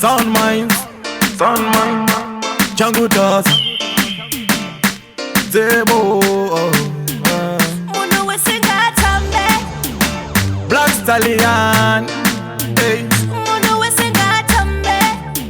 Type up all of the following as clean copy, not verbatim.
Sound minds, Django Dust, Zebo, Munu wesingatambe, Black Stallion, hey, munu wesingatambe,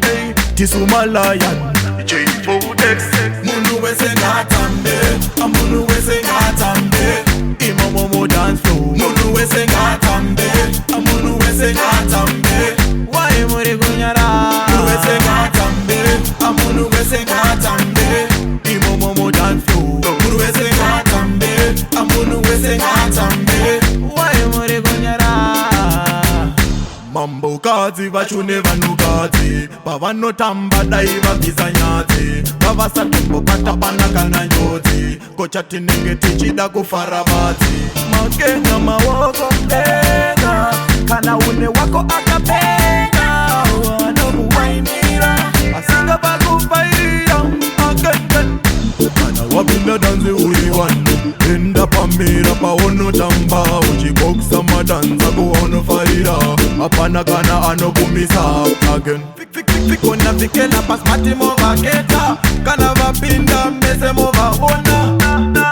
hey, Tisumalayan, J4X, Munu wesingatambe, Munu wesingatambe, Imomomo dance flow, Munu wesingatambe, Munu wesingatambe, Why muri gunyara, Munu wesingatambe, Munu wesingatambe, Imomomo dance flow, Munu wesingatambe, Munu wesingatambe, Why muri gunyara. Mambo kazi vachune vanukadzi pavanotamba dai vabvisa nyadzi vavasatombo patapana kana njodzi kocha tinenge tichida kufara vadzi makenga maoko mdenga kana une wako akapenga wanokuwainira asinga pakufaira akenten kana wapinda danzi uri wanu enda pamira paonotamba uchiboksa madanza kuonofaira apana kana anokumisa again fikona fikela pasmati movaketa kana vapinda mese movaona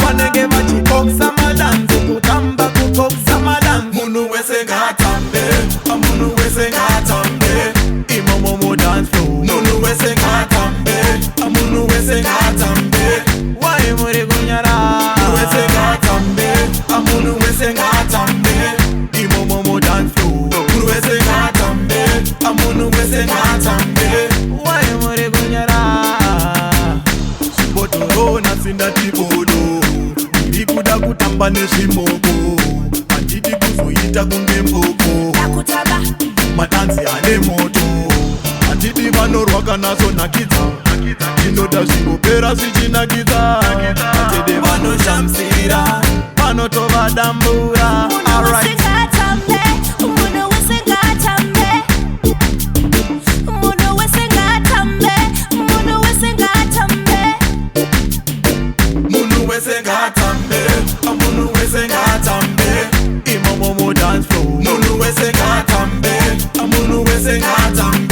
panenge vachiboksa madanzi kutamba kuboksa madanzi munu wese ngatambe munu wese ngatambe imomomo dance flow munu wese ngatambe munu wese ngatambe why muri gunyara munu wese ngatambe munu wese ngatambe imomomo dance flow munu wese ngatambe munu wese ngatambe why muri gunyara sibotoro nasinda tibodo ndikuda kutamba nezvimoko handidi kuzoita kunge mboko nakutaba, madanzi ane moto handidi vanorwa kana sonakidza ndinoda zvingopera zvichinakidza atede vanoshamsira vanotovadambura munu wesingatambe, munu wesingatambe, munu wesingatambe, munu wesingatambe, munu wese ngatambe munu wese ngatambe imomomo dance flow munu wese ngatambe munu wese ngatambe